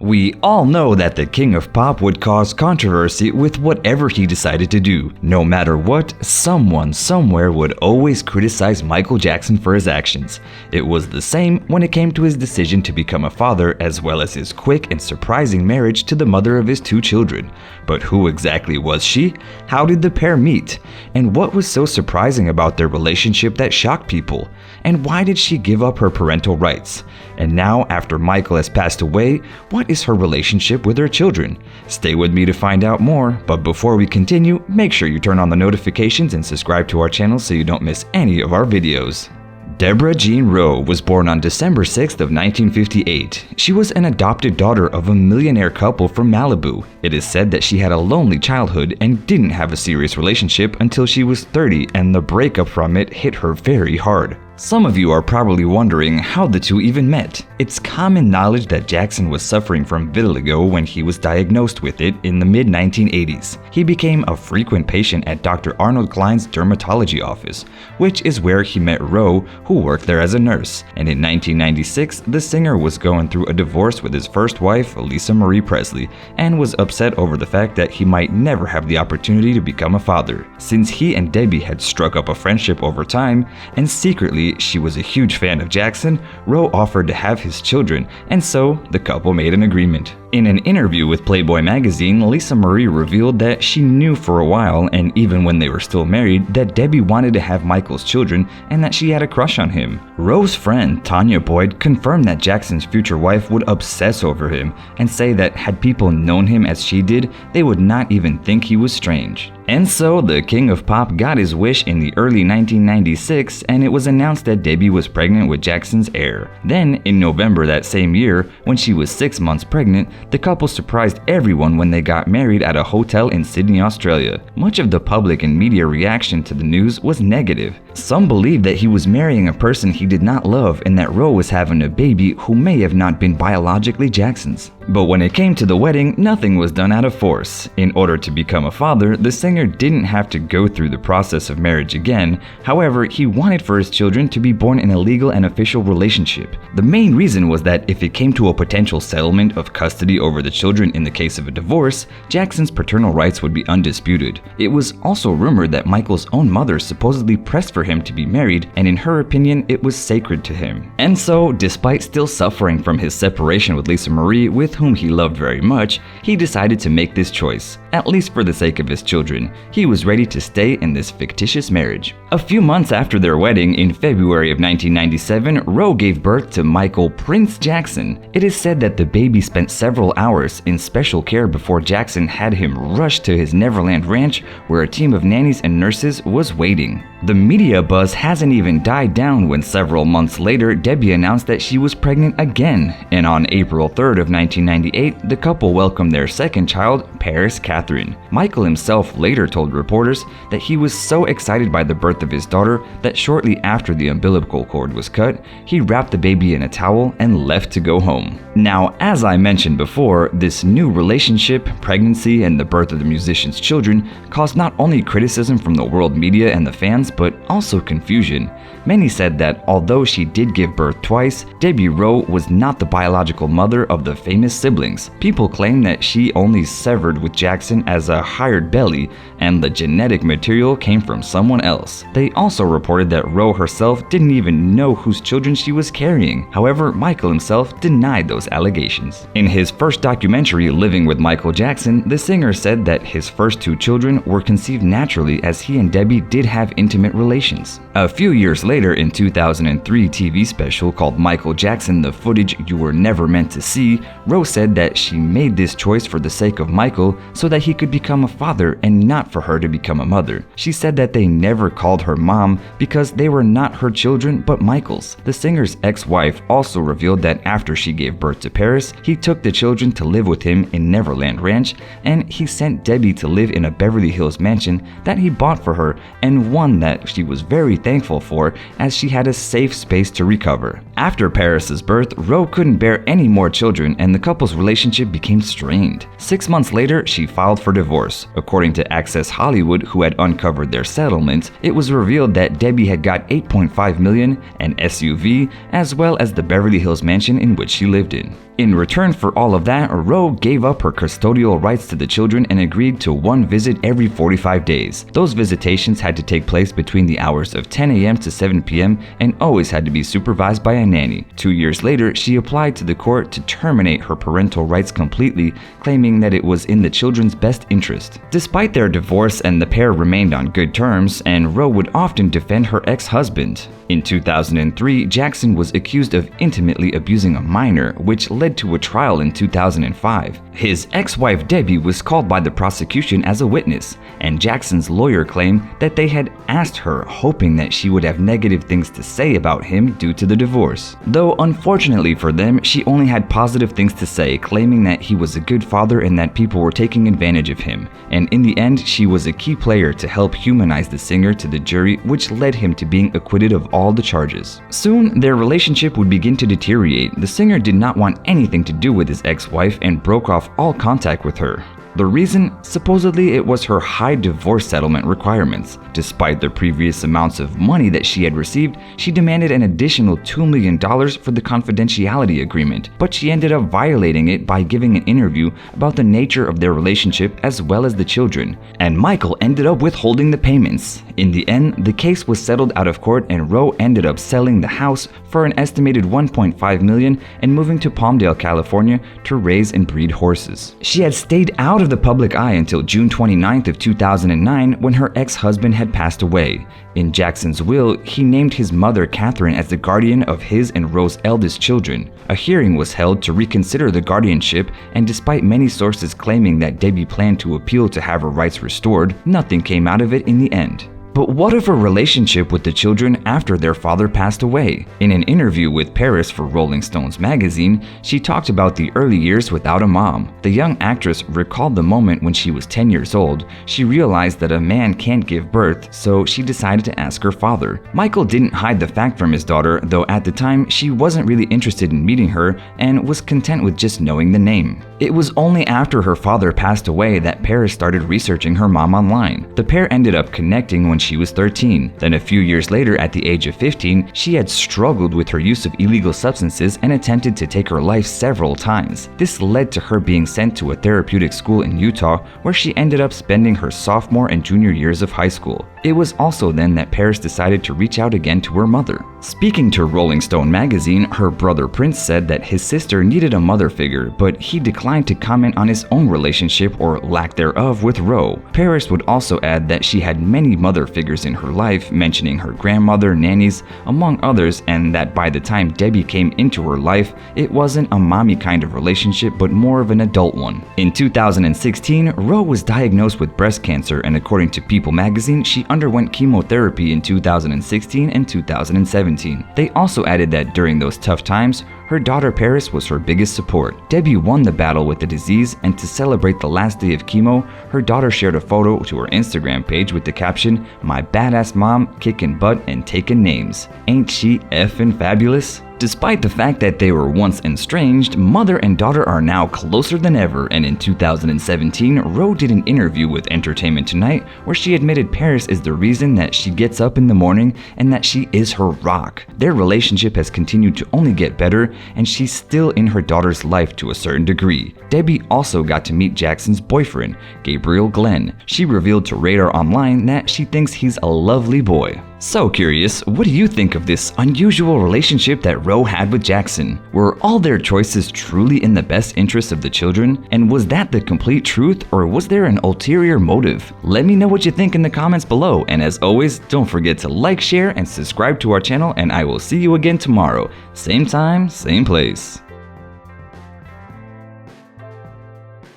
We all know that the king of pop would cause controversy with whatever he decided to do. No matter what, someone somewhere would always criticize Michael Jackson for his actions. It was the same when it came to his decision to become a father, as well as his quick and surprising marriage to the mother of his 2 children. But who exactly was she? How did the pair meet? And what was so surprising about their relationship that shocked people? And why did she give up her parental rights? And now, after Michael has passed away, what is her relationship with her children? Stay with me to find out more, but before we continue, make sure you turn on the notifications and subscribe to our channel so you don't miss any of our videos. Deborah Jean Rowe was born on December 6th of 1958. She was an adopted daughter of a millionaire couple from Malibu. It is said that she had a lonely childhood and didn't have a serious relationship until she was 30, and the breakup from it hit her very hard. Some of you are probably wondering how the two even met. It's common knowledge that Jackson was suffering from vitiligo when he was diagnosed with it in the mid-1980s. He became a frequent patient at Dr. Arnold Klein's dermatology office, which is where he met Rowe, who worked there as a nurse. And in 1996, the singer was going through a divorce with his first wife, Lisa Marie Presley, and was upset over the fact that he might never have the opportunity to become a father. Since he and Debbie had struck up a friendship over time, and secretly she was a huge fan of Jackson, Rowe offered to have his children, and so the couple made an agreement. In an interview with Playboy magazine, Lisa Marie revealed that she knew for a while, and even when they were still married, that Debbie wanted to have Michael's children and that she had a crush on him. Rowe's friend, Tanya Boyd, confirmed that Jackson's future wife would obsess over him and say that had people known him as she did, they would not even think he was strange. And so, the king of pop got his wish in the early 1996, and it was announced that Debbie was pregnant with Jackson's heir. Then, in November that same year, when she was 6 months pregnant, the couple surprised everyone when they got married at a hotel in Sydney, Australia. Much of the public and media reaction to the news was negative. Some believed that he was marrying a person he did not love and that Rowe was having a baby who may have not been biologically Jackson's. But when it came to the wedding, nothing was done out of force. In order to become a father, the singer didn't have to go through the process of marriage again. However, he wanted for his children to be born in a legal and official relationship. The main reason was that if it came to a potential settlement of custody over the children in the case of a divorce, Jackson's paternal rights would be undisputed. It was also rumored that Michael's own mother supposedly pressed for him to be married, and in her opinion, it was sacred to him. And so, despite still suffering from his separation with Lisa Marie, with whom he loved very much, he decided to make this choice. At least for the sake of his children, he was ready to stay in this fictitious marriage. A few months after their wedding, in February of 1997, Rowe gave birth to Michael Prince Jackson. It is said that the baby spent several hours in special care before Jackson had him rushed to his Neverland Ranch, where a team of nannies and nurses was waiting. The media buzz hasn't even died down when several months later, Debbie announced that she was pregnant again, and on April 3rd of 1998, the couple welcomed their second child, Paris Catherine. Michael himself later told reporters that he was so excited by the birth of his daughter that shortly after the umbilical cord was cut, he wrapped the baby in a towel and left to go home. Now, as I mentioned before, this new relationship, pregnancy, and the birth of the musician's children caused not only criticism from the world media and the fans, but also confusion. Many said that although she did give birth twice, Debbie Rowe was not the biological mother of the famous siblings. People claim that she only severed with Jackson as a hired belly, and the genetic material came from someone else. They also reported that Rowe herself didn't even know whose children she was carrying. However, Michael himself denied those allegations. In his first documentary, Living with Michael Jackson, the singer said that his first 2 children were conceived naturally as he and Debbie did have intimate relations. A few years later, in 2003 TV special called Michael Jackson: The Footage You Were Never Meant to See, Rowe said that she made this choice for the sake of Michael so that he could become a father and not for her to become a mother. She said that they never called her mom because they were not her children but Michael's. The singer's ex-wife also revealed that after she gave birth to Paris, he took the children to live with him in Neverland Ranch, and he sent Debbie to live in a Beverly Hills mansion that he bought for her, and one that she was very thankful for as she had a safe space to recover. After Paris's birth, Rowe couldn't bear any more children and the couple's relationship became strained. 6 months later, she filed for divorce. According to Access Hollywood, who had uncovered their settlement, it was revealed that Debbie had got $8.5 million, an SUV, as well as the Beverly Hills mansion in which she lived in. In return for all of that, Rowe gave up her custodial rights to the children and agreed to one visit every 45 days. Those visitations had to take place between the hours of 10 a.m. to 7 p.m. and always had to be supervised by a nanny. 2 years later, she applied to the court to terminate her parental rights completely, claiming that it was in the children's best interest. Despite their divorce, and the pair remained on good terms, and Rowe would often defend her ex-husband. In 2003, Jackson was accused of intimately abusing a minor, which led to a trial in 2005. His ex-wife Debbie was called by the prosecution as a witness, and Jackson's lawyer claimed that they had asked her hoping that she would have negative things to say about him due to the divorce. Though unfortunately for them, she only had positive things to say, claiming that he was a good father and that people were taking advantage of him. And in the end, she was a key player to help humanize the singer to the jury, which led him to being acquitted of all the charges. Soon, their relationship would begin to deteriorate. The singer did not want anything to do with his ex-wife and broke off all contact with her. The reason? Supposedly it was her high divorce settlement requirements. Despite the previous amounts of money that she had received, she demanded an additional $2 million for the confidentiality agreement, but she ended up violating it by giving an interview about the nature of their relationship as well as the children, and Michael ended up withholding the payments. In the end, the case was settled out of court and Rowe ended up selling the house for an estimated $1.5 million and moving to Palmdale, California to raise and breed horses. She had stayed out of the public eye until June 29th of 2009 when her ex-husband had passed away. In Jackson's will, he named his mother Catherine as the guardian of his and Rowe's eldest children. A hearing was held to reconsider the guardianship, and despite many sources claiming that Debbie planned to appeal to have her rights restored, nothing came out of it in the end. But what of her relationship with the children after their father passed away? In an interview with Paris for Rolling Stones magazine, she talked about the early years without a mom. The young actress recalled the moment when she was 10 years old. She realized that a man can't give birth, so she decided to ask her father. Michael didn't hide the fact from his daughter, though at the time she wasn't really interested in meeting her and was content with just knowing the name. It was only after her father passed away that Paris started researching her mom online. The pair ended up connecting when she was 13. Then a few years later, at the age of 15, she had struggled with her use of illegal substances and attempted to take her life several times. This led to her being sent to a therapeutic school in Utah, where she ended up spending her sophomore and junior years of high school. It was also then that Paris decided to reach out again to her mother. Speaking to Rolling Stone magazine, her brother Prince said that his sister needed a mother figure, but he declined to comment on his own relationship or lack thereof with Rowe. Paris would also add that she had many mother figures in her life, mentioning her grandmother, nannies, among others, and that by the time Debbie came into her life, it wasn't a mommy kind of relationship but more of an adult one. In 2016, Rowe was diagnosed with breast cancer, and according to People magazine, she underwent chemotherapy in 2016 and 2017. They also added that during those tough times, her daughter Paris was her biggest support. Debbie won the battle with the disease, and to celebrate the last day of chemo, her daughter shared a photo to her Instagram page with the caption, "My badass mom kicking butt and taking names. Ain't she effing fabulous?" Despite the fact that they were once estranged, mother and daughter are now closer than ever, and in 2017, Rowe did an interview with Entertainment Tonight where she admitted Paris is the reason that she gets up in the morning and that she is her rock. Their relationship has continued to only get better, and she's still in her daughter's life to a certain degree. Debbie also got to meet Jackson's boyfriend, Gabriel Glenn. She revealed to Radar Online that she thinks he's a lovely boy. So curious, what do you think of this unusual relationship that Rowe had with Jackson? Were all their choices truly in the best interest of the children? And was that the complete truth, or was there an ulterior motive? Let me know what you think in the comments below, and as always, don't forget to like, share, and subscribe to our channel, and I will see you again tomorrow. Same time, same place.